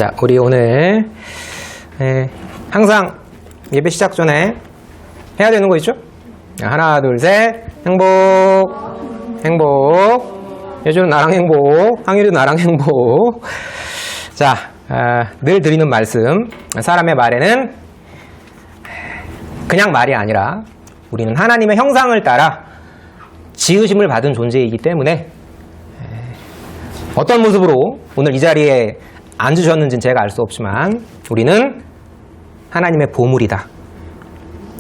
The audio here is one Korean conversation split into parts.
자, 우리 오늘 항상 예배 시작 전에 해야 되는 거 있죠? 하나, 둘, 셋. 행복, 행복. 예준은 나랑 행복, 항일이도 나랑 행복. 자, 늘 드리는 말씀. 사람의 말에는 그냥 말이 아니라 우리는 하나님의 형상을 따라 지으심을 받은 존재이기 때문에 어떤 모습으로 오늘 이 자리에 앉으셨는지는 제가 알 수 없지만 우리는 하나님의 보물이다.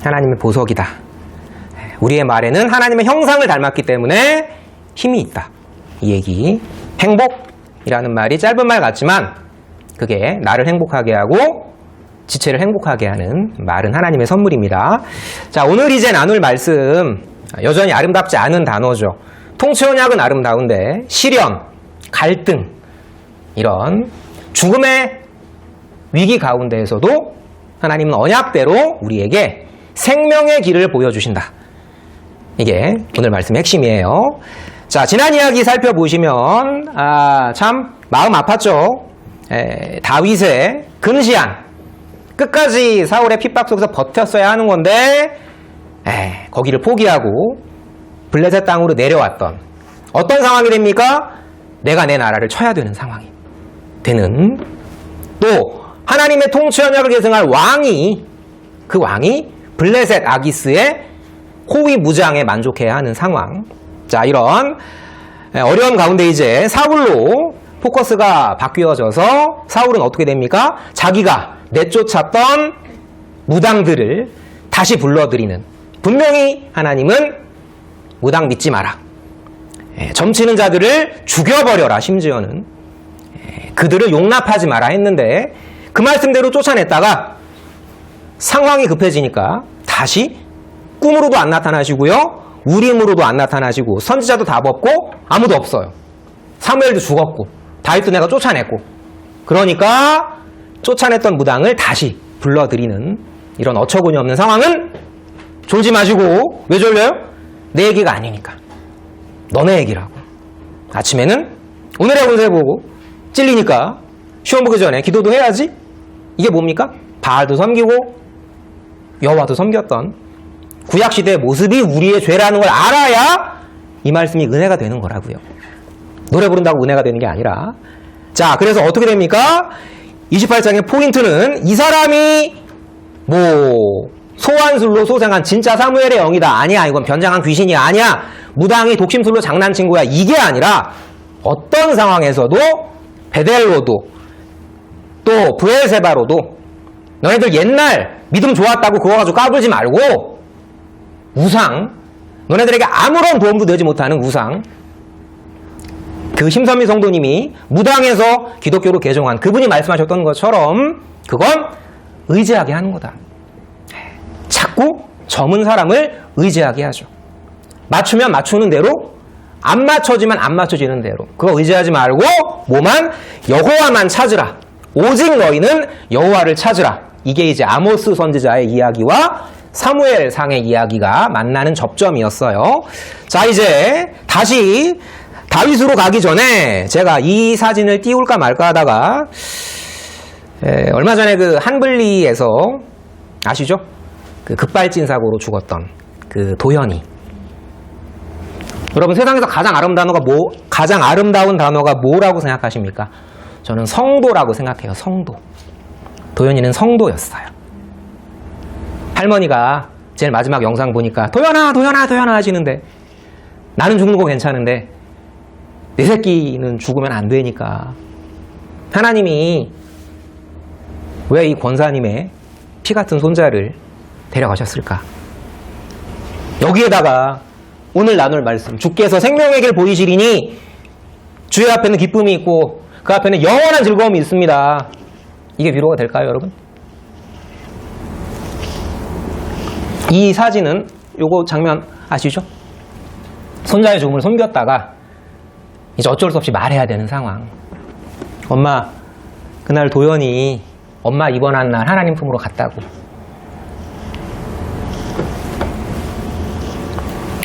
하나님의 보석이다. 우리의 말에는 하나님의 형상을 닮았기 때문에 힘이 있다. 이 얘기. 행복이라는 말이 짧은 말 같지만 그게 나를 행복하게 하고 지체를 행복하게 하는 말은 하나님의 선물입니다. 자, 오늘 이제 나눌 말씀 여전히 아름답지 않은 단어죠. 통치언약은 아름다운데 시련, 갈등 이런 죽음의 위기 가운데에서도 하나님은 언약대로 우리에게 생명의 길을 보여주신다. 이게 오늘 말씀의 핵심이에요. 자, 지난 이야기 살펴보시면 참 마음 아팠죠. 다윗의 근시안 끝까지 사울의 핍박 속에서 버텼어야 하는 건데 거기를 포기하고 블레셋 땅으로 내려왔던 어떤 상황이 됩니까? 내가 내 나라를 쳐야 되는 상황이 되는, 또 하나님의 통치 언약을 계승할 왕이, 그 왕이 블레셋 아기스의 호위 무장에 만족해야 하는 상황. 자, 이런 어려운 가운데 이제 사울로 포커스가 바뀌어져서 사울은 어떻게 됩니까? 자기가 내쫓았던 무당들을 다시 불러들이는, 분명히 하나님은 무당 믿지 마라, 점치는 자들을 죽여버려라, 심지어는 그들을 용납하지 마라 했는데 그 말씀대로 쫓아냈다가 상황이 급해지니까 다시 꿈으로도 안 나타나시고요, 우림으로도 안 나타나시고, 선지자도 다 벗고 아무도 없어요. 사무엘도 죽었고 다윗도 내가 쫓아냈고, 그러니까 쫓아냈던 무당을 다시 불러들이는 이런 어처구니 없는 상황은 졸지 마시고. 왜 졸려요? 내 얘기가 아니니까. 너네 얘기라고. 아침에는 오늘의 운세 보고 찔리니까 시험 보기 전에 기도도 해야지. 이게 뭡니까? 바알도 섬기고 여호와도 섬겼던 구약시대의 모습이 우리의 죄라는 걸 알아야 이 말씀이 은혜가 되는 거라고요. 노래 부른다고 은혜가 되는 게 아니라. 자, 그래서 어떻게 됩니까? 28장의 포인트는 이 사람이 소환술로 소생한 진짜 사무엘의 영이다. 아니야, 이건 변장한 귀신이 아니야. 무당이 독심술로 장난친 거야. 이게 아니라 어떤 상황에서도 베델로도 또 브엘세바로도 너네들 옛날 믿음 좋았다고 그거 가지고 까불지 말고 우상, 너네들에게 아무런 도움도 되지 못하는 우상, 그 심선미 성도님이 무당에서 기독교로 개종한 그분이 말씀하셨던 것처럼 그건 의지하게 하는 거다. 자꾸 젊은 사람을 의지하게 하죠. 맞추면 맞추는 대로, 안 맞춰지면 안 맞춰지는 대로. 그거 의지하지 말고 뭐만? 여호와만 찾으라. 오직 너희는 여호와를 찾으라. 이게 이제 아모스 선지자의 이야기와 사무엘상의 이야기가 만나는 접점이었어요. 자, 이제 다시 다윗으로 가기 전에 제가 이 사진을 띄울까 말까 하다가 얼마 전에 그 한블리에서 아시죠? 그 급발진 사고로 죽었던 그 도현이. 여러분, 세상에서 가장 아름다운 단어가 뭐라고 생각하십니까? 저는 성도라고 생각해요. 성도. 도현이는 성도였어요. 할머니가 제일 마지막 영상 보니까 도현아 하시는데 나는 죽는 거 괜찮은데 내 새끼는 죽으면 안 되니까 하나님이 왜 이 권사님의 피 같은 손자를 데려가셨을까? 여기에다가 오늘 나눌 말씀, 주께서 생명의 길 보이시리니 주의 앞에는 기쁨이 있고 그 앞에는 영원한 즐거움이 있습니다. 이게 위로가 될까요, 여러분? 이 사진은, 요거 장면 아시죠? 손자의 죽음을 섬겼다가 이제 어쩔 수 없이 말해야 되는 상황. 엄마, 그날 도연이 엄마 입원한 날 하나님 품으로 갔다고.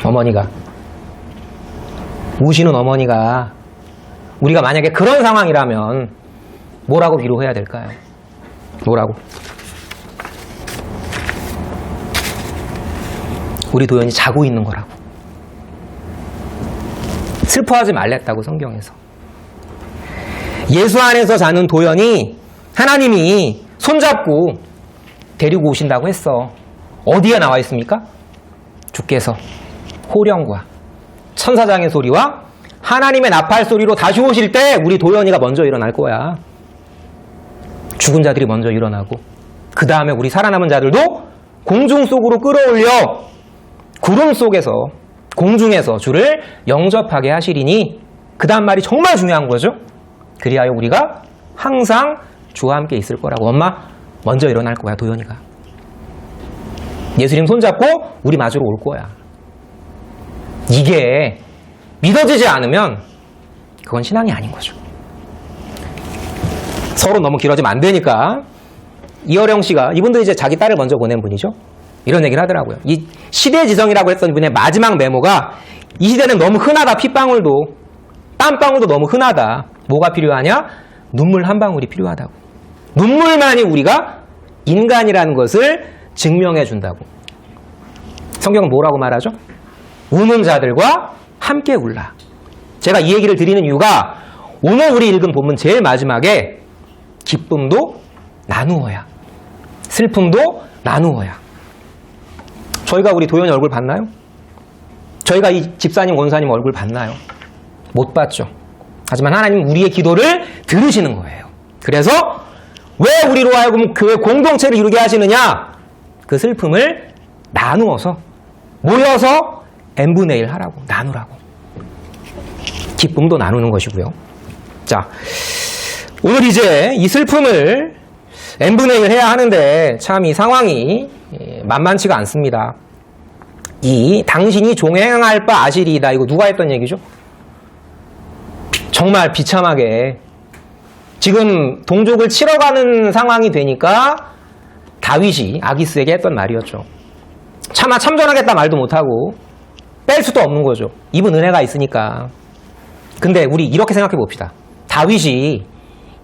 어머니가, 우시는 어머니가, 우리가 만약에 그런 상황이라면 뭐라고 위로해야 될까요? 뭐라고? 우리 도연이 자고 있는 거라고. 슬퍼하지 말랬다고 성경에서. 예수 안에서 자는 도연이 하나님이 손잡고 데리고 오신다고 했어. 어디에 나와 있습니까? 주께서 호령과 천사장의 소리와 하나님의 나팔 소리로 다시 오실 때 우리 도연이가 먼저 일어날 거야. 죽은 자들이 먼저 일어나고 그 다음에 우리 살아남은 자들도 공중 속으로 끌어올려 구름 속에서 공중에서 주를 영접하게 하시리니 그 다음 말이 정말 중요한 거죠. 그리하여 우리가 항상 주와 함께 있을 거라고. 엄마 먼저 일어날 거야. 도연이가 예수님 손잡고 우리 맞으러 올 거야. 이게 믿어지지 않으면 그건 신앙이 아닌 거죠. 서로 너무 길어지면 안 되니까 이어령 씨가, 이분도 이제 자기 딸을 먼저 보낸 분이죠. 이런 얘기를 하더라고요. 이 시대지성이라고 했던 분의 마지막 메모가 이 시대는 너무 흔하다. 핏방울도 땀방울도 너무 흔하다. 뭐가 필요하냐? 눈물 한 방울이 필요하다고. 눈물만이 우리가 인간이라는 것을 증명해 준다고. 성경은 뭐라고 말하죠? 우는 자들과 함께 울라. 제가 이 얘기를 드리는 이유가 오늘 우리 읽은 본문 제일 마지막에 기쁨도 나누어야, 슬픔도 나누어야. 저희가 우리 도연이 얼굴 봤나요? 저희가 이 집사님, 원사님 얼굴 봤나요? 못 봤죠. 하지만 하나님은 우리의 기도를 들으시는 거예요. 그래서 왜 우리로 하여금 그 공동체를 이루게 하시느냐? 그 슬픔을 나누어서 모여서 n분의 1 하라고, 나누라고. 기쁨도 나누는 것이고요. 자, 오늘 이제 이 슬픔을 n분의 1 해야 하는데 참 이 상황이 만만치가 않습니다. 이 당신이 종행할 바 아시리이다. 이거 누가 했던 얘기죠? 정말 비참하게 지금 동족을 치러가는 상황이 되니까 다윗이 아기스에게 했던 말이었죠. 차마 참전하겠다 말도 못하고 뺄 수도 없는 거죠. 입은 은혜가 있으니까. 근데 우리 이렇게 생각해 봅시다. 다윗이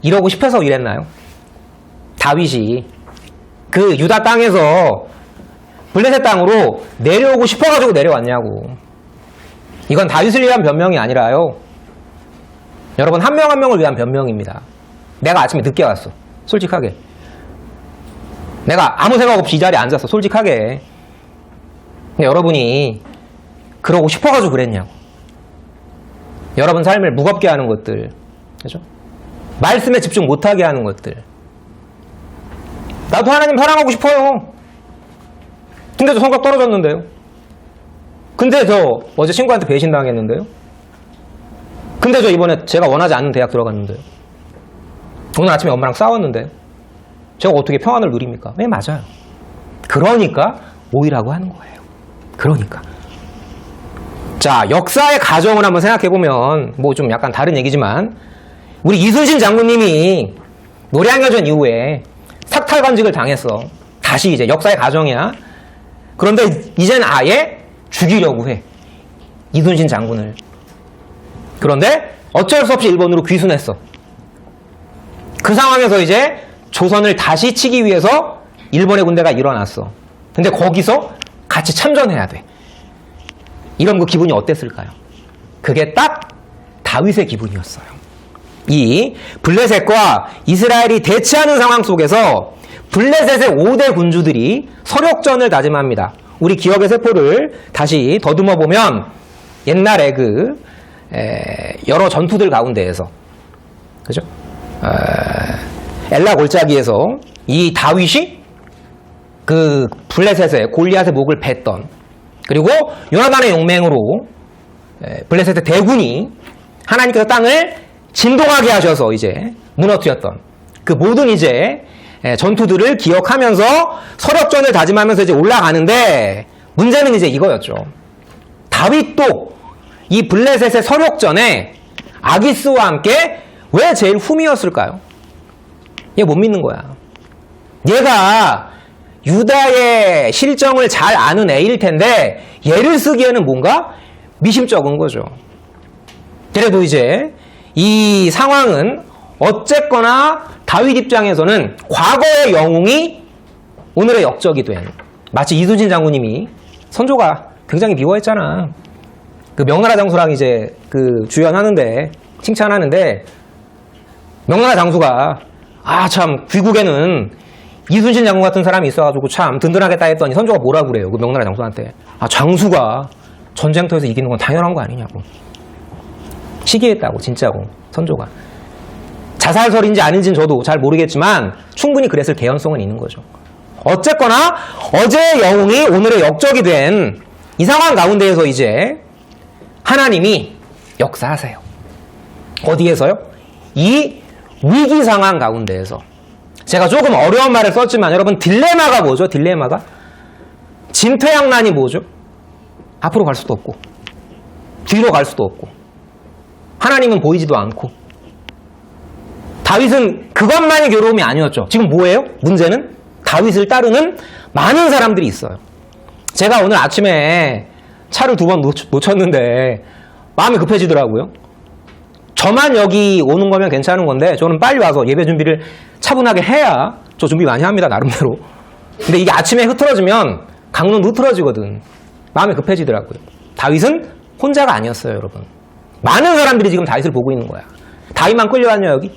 이러고 싶어서 이랬나요? 다윗이 그 유다 땅에서 블레셋 땅으로 내려오고 싶어가지고 내려왔냐고. 이건 다윗을 위한 변명이 아니라요. 여러분 한 명 한 명을 위한 변명입니다. 내가 아침에 늦게 왔어. 솔직하게. 내가 아무 생각 없이 이 자리에 앉았어. 솔직하게. 근데 여러분이 그러고 싶어가지고 그랬냐고. 여러분 삶을 무겁게 하는 것들, 그죠? 말씀에 집중 못하게 하는 것들. 나도 하나님 사랑하고 싶어요. 근데 저 성격 떨어졌는데요. 근데 저 어제 친구한테 배신당했는데요. 근데 저 이번에 제가 원하지 않는 대학 들어갔는데요. 오늘 아침에 엄마랑 싸웠는데 제가 어떻게 평안을 누립니까? 네, 맞아요. 그러니까 오히라고 하는 거예요. 그러니까. 자, 역사의 가정을 한번 생각해보면 뭐 좀 약간 다른 얘기지만 우리 이순신 장군님이 노량여전 이후에 삭탈관직을 당했어. 다시 이제 역사의 가정이야. 그런데 이제는 아예 죽이려고 해. 이순신 장군을. 그런데 어쩔 수 없이 일본으로 귀순했어. 그 상황에서 이제 조선을 다시 치기 위해서 일본의 군대가 일어났어. 근데 거기서 같이 참전해야 돼. 이런 그 기분이 어땠을까요? 그게 딱 다윗의 기분이었어요. 이 블레셋과 이스라엘이 대치하는 상황 속에서 블레셋의 5대 군주들이 서력전을 다짐합니다. 우리 기억의 세포를 다시 더듬어 보면 옛날에 여러 전투들 가운데에서, 그죠? 엘라 골짜기에서 이 다윗이 그 블레셋의 골리앗의 목을 팼던, 그리고 요나단의 용맹으로 블레셋의 대군이 하나님께서 땅을 진동하게 하셔서 이제 무너뜨렸던 그 모든 이제 전투들을 기억하면서 서력전을 다짐하면서 이제 올라가는데, 문제는 이제 이거였죠. 다윗도 이 블레셋의 서력전에 아기스와 함께 왜 제일 흠이었을까요? 얘 못 믿는 거야. 얘가 유다의 실정을 잘 아는 애일 텐데 얘를 쓰기에는 뭔가 미심쩍은 거죠. 그래도 이제 이 상황은 어쨌거나 다윗 입장에서는 과거의 영웅이 오늘의 역적이 된, 마치 이순신 장군님이 선조가 굉장히 미워했잖아. 그 명나라 장수랑 이제 그 주연하는데, 칭찬하는데, 명나라 장수가 참 귀국에는 이순신 장군 같은 사람이 있어가지고 참 든든하겠다 했더니 선조가 뭐라 그래요, 그 명나라 장수한테. 장수가 전쟁터에서 이기는 건 당연한 거 아니냐고. 시기했다고, 진짜고, 선조가. 자살설인지 아닌지는 저도 잘 모르겠지만 충분히 그랬을 개연성은 있는 거죠. 어쨌거나 어제의 영웅이 오늘의 역적이 된 이 상황 가운데에서 이제 하나님이 역사하세요. 어디에서요? 이 위기 상황 가운데에서. 제가 조금 어려운 말을 썼지만 여러분, 딜레마가 뭐죠? 딜레마가? 진퇴양난이 뭐죠? 앞으로 갈 수도 없고 뒤로 갈 수도 없고 하나님은 보이지도 않고. 다윗은 그것만이 괴로움이 아니었죠. 지금 뭐예요? 문제는 다윗을 따르는 많은 사람들이 있어요. 제가 오늘 아침에 차를 2번 놓쳤는데 마음이 급해지더라고요. 저만 여기 오는 거면 괜찮은 건데 저는 빨리 와서 예배 준비를 차분하게 해야, 저 준비 많이 합니다, 나름대로. 근데 이게 아침에 흐트러지면 강론도 흐트러지거든. 마음이 급해지더라고요. 다윗은 혼자가 아니었어요, 여러분. 많은 사람들이 지금 다윗을 보고 있는 거야. 다윗만 끌려왔냐, 여기?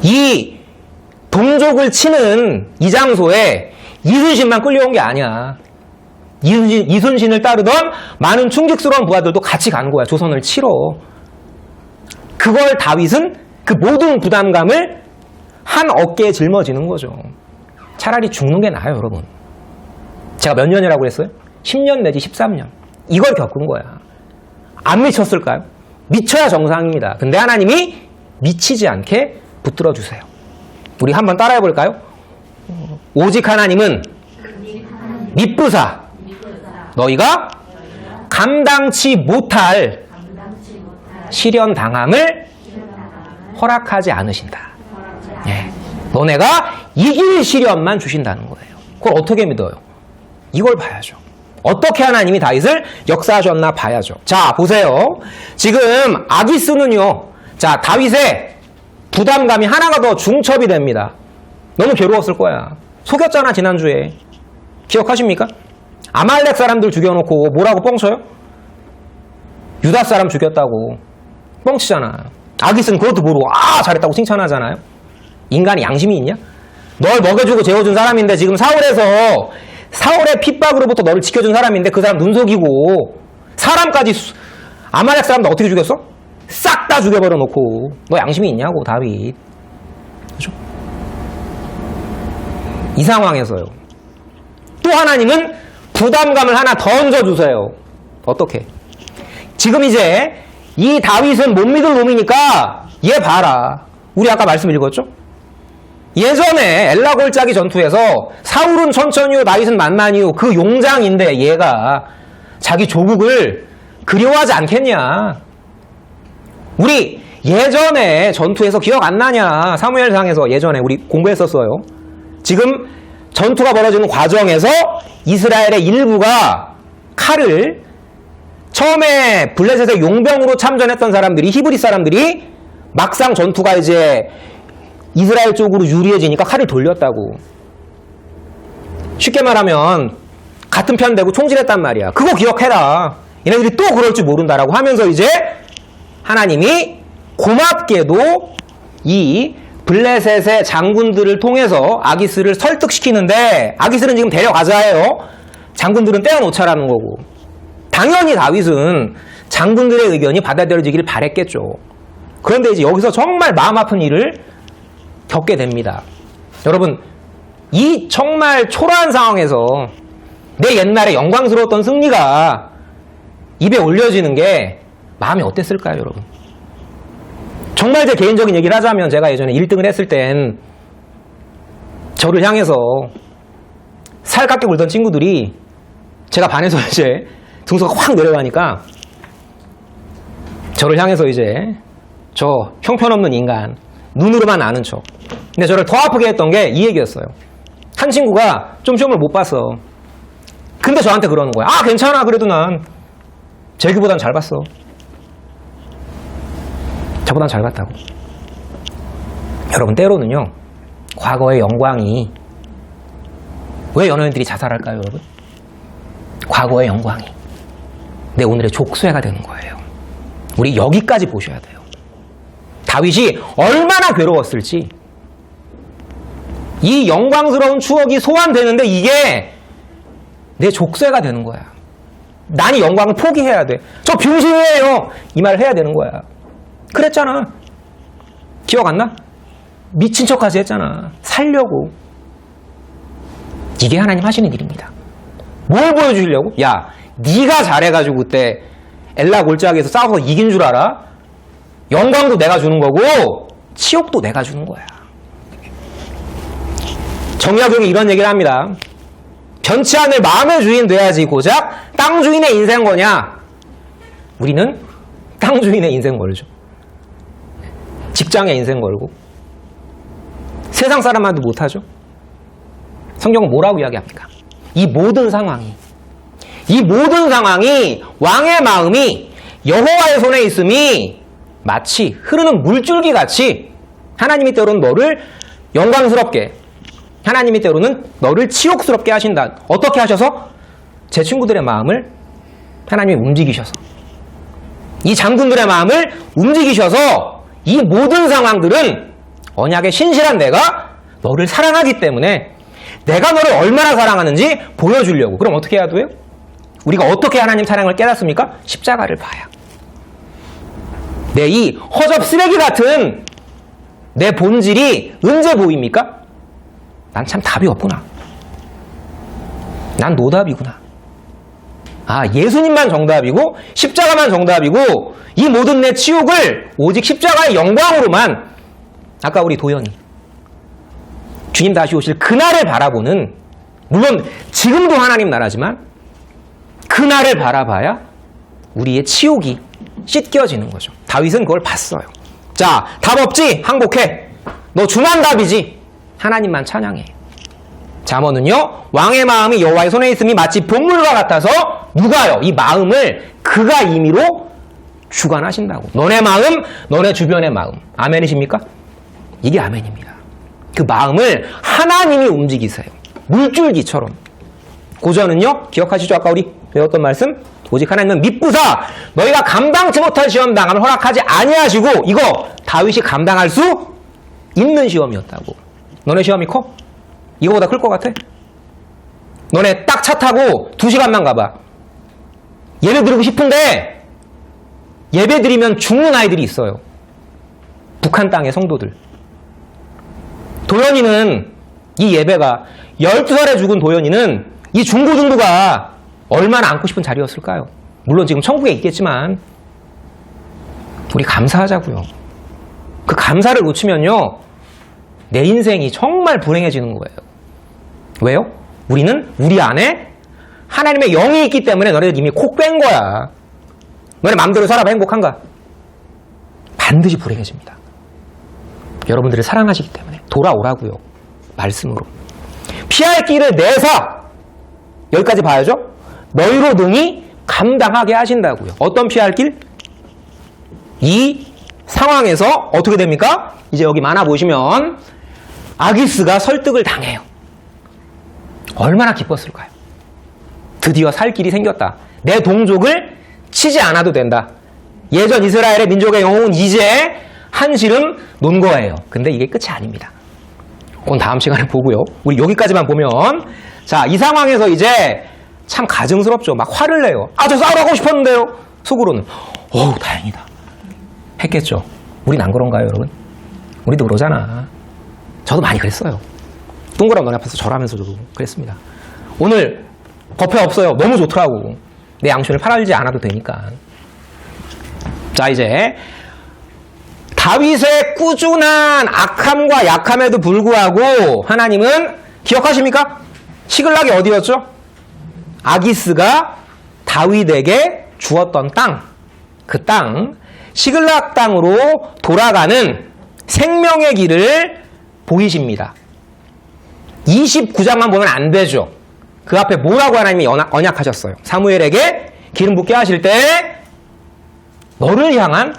이 동족을 치는 이 장소에 이순신만 끌려온 게 아니야. 이순신을 따르던 많은 충직스러운 부하들도 같이 간 거야, 조선을 치러. 그걸 다윗은 그 모든 부담감을 한 어깨에 짊어지는 거죠. 차라리 죽는 게 나아요, 여러분. 제가 몇 년이라고 그랬어요? 10년 내지 13년. 이걸 겪은 거야. 안 미쳤을까요? 미쳐야 정상입니다. 근데 하나님이 미치지 않게 붙들어 주세요. 우리 한번 따라해 볼까요? 오직 하나님은 미쁘사 너희가 감당치 못할 시련 당함을 허락하지 않으신다. 예. 너네가 이길 시련만 주신다는 거예요. 그걸 어떻게 믿어요? 이걸 봐야죠. 어떻게 하나님이 다윗을 역사하셨나 봐야죠. 자, 보세요. 지금 아기스는요, 자, 다윗의 부담감이 하나가 더 중첩이 됩니다. 너무 괴로웠을 거야. 속였잖아, 지난주에. 기억하십니까? 아말렉 사람들 죽여놓고 뭐라고 뻥쳐요? 유다 사람 죽였다고 뻥치잖아. 아기스는 그것도 모르고 잘했다고 칭찬하잖아요. 인간이 양심이 있냐? 널 먹여주고 재워준 사람인데, 지금 사울의 핍박으로부터 너를 지켜준 사람인데 그 사람 눈 속이고 사람까지, 아말렉 사람도 어떻게 죽였어? 싹 다 죽여버려 놓고. 너 양심이 있냐고, 다윗. 그죠? 이 상황에서요, 또 하나님은 부담감을 하나 더 얹어주세요. 어떻게? 지금 이제 이 다윗은 못 믿을 놈이니까 얘 봐라. 우리 아까 말씀 읽었죠? 예전에 엘라골짜기 전투에서 사울은 천천히요, 다윗은 만만히요, 그 용장인데 얘가 자기 조국을 그리워하지 않겠냐. 우리 예전에 전투에서 기억 안 나냐? 사무엘상에서 예전에 우리 공부했었어요. 지금 전투가 벌어지는 과정에서 이스라엘의 일부가 칼을, 처음에 블레셋의 용병으로 참전했던 사람들이, 히브리 사람들이 막상 전투가 이제 이스라엘 쪽으로 유리해지니까 칼을 돌렸다고. 쉽게 말하면 같은 편 되고 총질했단 말이야. 그거 기억해라. 얘네들이 또 그럴 줄 모른다라고 하면서 이제 하나님이 고맙게도 이 블레셋의 장군들을 통해서 아기스를 설득시키는데, 아기스는 지금 데려가자 해요. 장군들은 떼어놓자라는 거고. 당연히 다윗은 장군들의 의견이 받아들여지기를 바랬겠죠. 그런데 이제 여기서 정말 마음 아픈 일을 겪게 됩니다. 여러분, 이 정말 초라한 상황에서 내 옛날에 영광스러웠던 승리가 입에 올려지는 게 마음이 어땠을까요, 여러분? 정말 제 개인적인 얘기를 하자면, 제가 예전에 1등을 했을 땐 저를 향해서 살갑게 굴던 친구들이, 제가 반에서 이제 등수가 확 내려가니까 저를 향해서 이제 저 형편없는 인간, 눈으로만 아는 척. 근데 저를 더 아프게 했던 게 이 얘기였어요. 한 친구가 좀 시험을 못 봤어. 근데 저한테 그러는 거야. 괜찮아. 그래도 난 재규보단 잘 봤어. 저보단 잘 봤다고. 여러분, 때로는요, 과거의 영광이, 왜 연예인들이 자살할까요, 여러분? 과거의 영광이 내 오늘의 족쇄가 되는 거예요. 우리 여기까지 보셔야 돼요. 다윗이 얼마나 괴로웠을지. 이 영광스러운 추억이 소환되는데 이게 내 족쇄가 되는 거야. 난 이 영광을 포기해야 돼. 저 병신이에요. 이 말을 해야 되는 거야. 그랬잖아. 기억 안 나? 미친 척까지 했잖아. 살려고. 이게 하나님 하시는 일입니다. 뭘 보여주려고? 야, 네가 잘해가지고 그때 엘라 골짜기에서 싸워서 이긴 줄 알아? 영광도 내가 주는 거고 치욕도 내가 주는 거야. 정약용이 이런 얘기를 합니다. 변치 않을 마음의 주인 돼야지 고작 땅 주인의 인생 거냐? 우리는 땅 주인의 인생 걸죠. 직장의 인생 걸고 세상 사람만도 못하죠. 성경은 뭐라고 이야기합니까? 이 모든 상황이 왕의 마음이 여호와의 손에 있음이 마치 흐르는 물줄기 같이 하나님이 때로는 너를 영광스럽게, 하나님이 때로는 너를 치욕스럽게 하신다. 어떻게 하셔서? 제 친구들의 마음을 하나님이 움직이셔서, 이 장군들의 마음을 움직이셔서 이 모든 상황들은 언약의 신실한 내가 너를 사랑하기 때문에 내가 너를 얼마나 사랑하는지 보여주려고. 그럼 어떻게 해야 돼요? 우리가 어떻게 하나님 사랑을 깨닫습니까? 십자가를 봐야. 내 이 허접 쓰레기 같은 내 본질이 언제 보입니까? 난 참 답이 없구나. 난 노답이구나. 아, 예수님만 정답이고 십자가만 정답이고 이 모든 내 치욕을 오직 십자가의 영광으로만, 아까 우리 도연이 주님 다시 오실 그날을 바라보는, 물론 지금도 하나님 나라지만 그날을 바라봐야 우리의 치욕이 씻겨지는 거죠. 다윗은 그걸 봤어요. 자, 답 없지? 항복해. 너 주만 답이지? 하나님만 찬양해. 잠언은요, 왕의 마음이 여호와의 손에 있음이 마치 본물과 같아서 누가요? 이 마음을 그가 임의로 주관하신다고. 너네 마음, 너네 주변의 마음. 아멘이십니까? 이게 아멘입니다. 그 마음을 하나님이 움직이세요. 물줄기처럼. 고전은요, 기억하시죠? 아까 우리 배웠던 말씀? 오직 하나님은 미쁘사 너희가 감당치 못할 시험당함을 허락하지 아니하시고, 이거 다윗이 감당할 수 있는 시험이었다고. 너네 시험이 커? 이거보다 클 것 같아? 너네 딱 차 타고 2시간만 가봐. 예배 드리고 싶은데 예배 드리면 죽는 아이들이 있어요. 북한 땅의 성도들. 도연이는, 이 예배가 12살에 죽은 도연이는 이 중고등부가 얼마나 안고 싶은 자리였을까요? 물론 지금 천국에 있겠지만 우리 감사하자고요. 그 감사를 놓치면요, 내 인생이 정말 불행해지는 거예요. 왜요? 우리는 우리 안에 하나님의 영이 있기 때문에 너네들 이미 콕 뺀 거야. 너네 마음대로 살아봐 행복한가? 반드시 불행해집니다. 여러분들을 사랑하시기 때문에 돌아오라고요. 말씀으로. 피할 길을 내사, 여기까지 봐야죠. 너희로 능히 감당하게 하신다고요. 어떤 피할 길? 이 상황에서 어떻게 됩니까? 이제 여기 만화 보시면 아기스가 설득을 당해요. 얼마나 기뻤을까요? 드디어 살 길이 생겼다. 내 동족을 치지 않아도 된다. 예전 이스라엘의 민족의 영웅은 이제 한시름 논 거예요. 근데 이게 끝이 아닙니다. 오늘 다음 시간에 보고요. 우리 여기까지만 보면, 자, 이 상황에서 이제 참 가증스럽죠. 막 화를 내요. 아, 저 싸우러 가고 싶었는데요. 속으로는 어우, 다행이다 했겠죠. 우린 안 그런가요, 여러분? 우리도 그러잖아. 저도 많이 그랬어요. 동그란 너네 앞에서 절하면서도 그랬습니다. 오늘 법회 없어요. 너무 좋더라고. 내 양심을 팔아들지 않아도 되니까. 자, 이제 다윗의 꾸준한 악함과 약함에도 불구하고 하나님은, 기억하십니까? 시글락이 어디였죠? 아기스가 다윗에게 주었던 땅, 그 땅, 시글락 땅으로 돌아가는 생명의 길을 보이십니다. 29장만 보면 안 되죠. 그 앞에 뭐라고 하나님이 언약하셨어요? 사무엘에게 기름 붓게 하실 때 너를 향한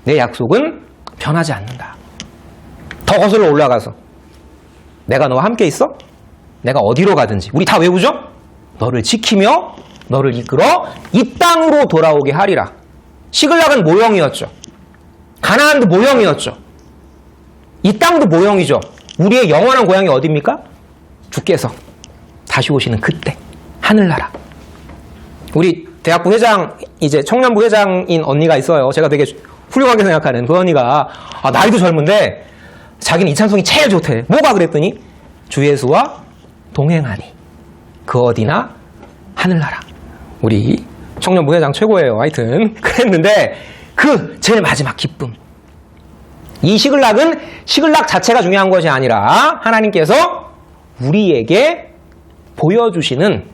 내 약속은 변하지 않는다. 더 거슬러 올라가서 내가 너와 함께 있어? 내가 어디로 가든지 우리 다 외우죠? 너를 지키며 너를 이끌어 이 땅으로 돌아오게 하리라. 시글락은 모형이었죠. 가나안도 모형이었죠. 이 땅도 모형이죠. 우리의 영원한 고향이 어디입니까? 주께서 다시 오시는 그때 하늘나라. 우리 대학부 회장, 이제 청년부 회장인 언니가 있어요. 제가 되게 훌륭하게 생각하는 그 언니가 나이도 젊은데 자기는 이찬송이 제일 좋대. 뭐가 그랬더니 주 예수와 동행하니 그 어디나 하늘나라. 우리 청년부 회장 최고예요. 하여튼 그랬는데 그 제일 마지막 기쁨. 이 시글락은 시글락 자체가 중요한 것이 아니라 하나님께서 우리에게 보여주시는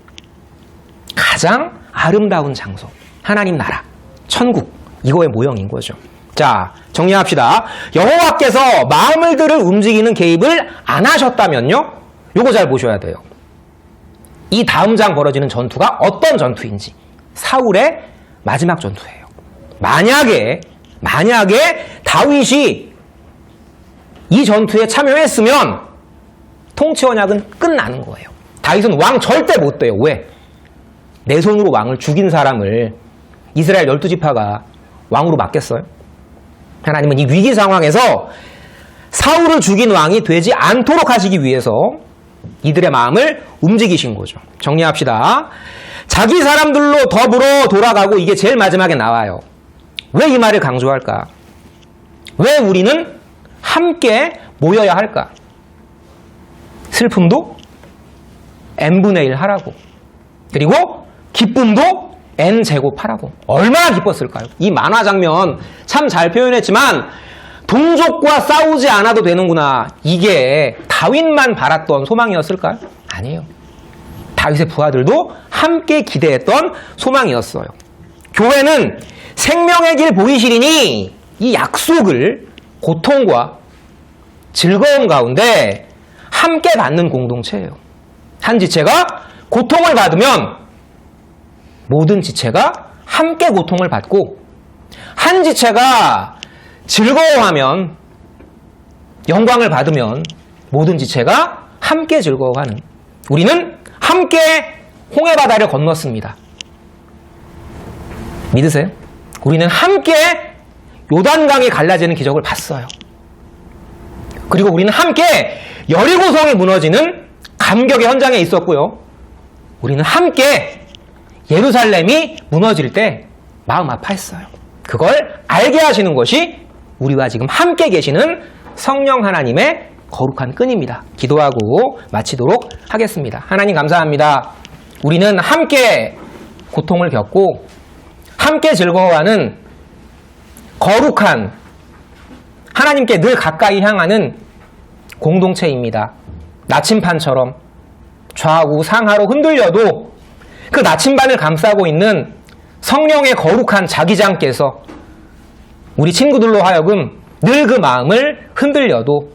가장 아름다운 장소, 하나님 나라, 천국, 이거의 모형인 거죠. 자, 정리합시다. 여호와께서 마음을들을 움직이는 개입을 안 하셨다면요, 요거 잘 보셔야 돼요. 이 다음 장 벌어지는 전투가 어떤 전투인지, 사울의 마지막 전투예요. 만약에 다윗이 이 전투에 참여했으면 통치 언약은 끝나는 거예요. 다윗은 왕 절대 못 돼요. 왜? 내 손으로 왕을 죽인 사람을 이스라엘 12지파가 왕으로 맡겠어요? 하나님은 이 위기 상황에서 사울을 죽인 왕이 되지 않도록 하시기 위해서 이들의 마음을 움직이신 거죠. 정리합시다. 자기 사람들로 더불어 돌아가고, 이게 제일 마지막에 나와요. 왜 이 말을 강조할까? 왜 우리는 함께 모여야 할까? 슬픔도 n분의 1 하라고. 그리고 기쁨도 n제곱하라고. 얼마나 기뻤을까요? 이 만화 장면 참 잘 표현했지만 동족과 싸우지 않아도 되는구나. 이게 다윗만 바랐던 소망이었을까요? 아니에요. 다윗의 부하들도 함께 기대했던 소망이었어요. 교회는 생명의 길 보이시리니 이 약속을 고통과 즐거움 가운데 함께 받는 공동체예요. 한 지체가 고통을 받으면 모든 지체가 함께 고통을 받고, 한 지체가 즐거워하면, 영광을 받으면 모든 지체가 함께 즐거워하는, 우리는 함께 홍해바다를 건넜습니다. 믿으세요? 우리는 함께 요단강이 갈라지는 기적을 봤어요. 그리고 우리는 함께 여리고성이 무너지는 감격의 현장에 있었고요. 우리는 함께 예루살렘이 무너질 때 마음 아파했어요. 그걸 알게 하시는 것이 우리와 지금 함께 계시는 성령 하나님의 거룩한 끈입니다. 기도하고 마치도록 하겠습니다. 하나님 감사합니다. 우리는 함께 고통을 겪고 함께 즐거워하는 거룩한, 하나님께 늘 가까이 향하는 공동체입니다. 나침반처럼 좌우 상하로 흔들려도 그 나침반을 감싸고 있는 성령의 거룩한 자기장께서 우리 친구들로 하여금 늘 그 마음을 흔들려도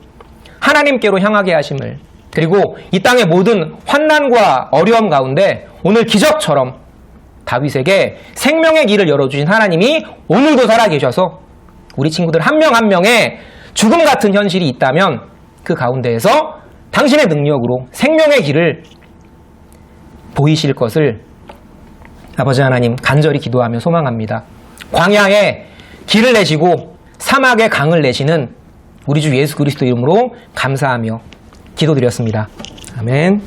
하나님께로 향하게 하심을, 그리고 이 땅의 모든 환난과 어려움 가운데 오늘 기적처럼 다윗에게 생명의 길을 열어주신 하나님이 오늘도 살아계셔서 우리 친구들 한 명 한 명의 죽음 같은 현실이 있다면 그 가운데에서 당신의 능력으로 생명의 길을 보이실 것을 아버지 하나님 간절히 기도하며 소망합니다. 광야에 길을 내시고 사막에 강을 내시는 우리 주 예수 그리스도 이름으로 감사하며 기도드렸습니다. 아멘.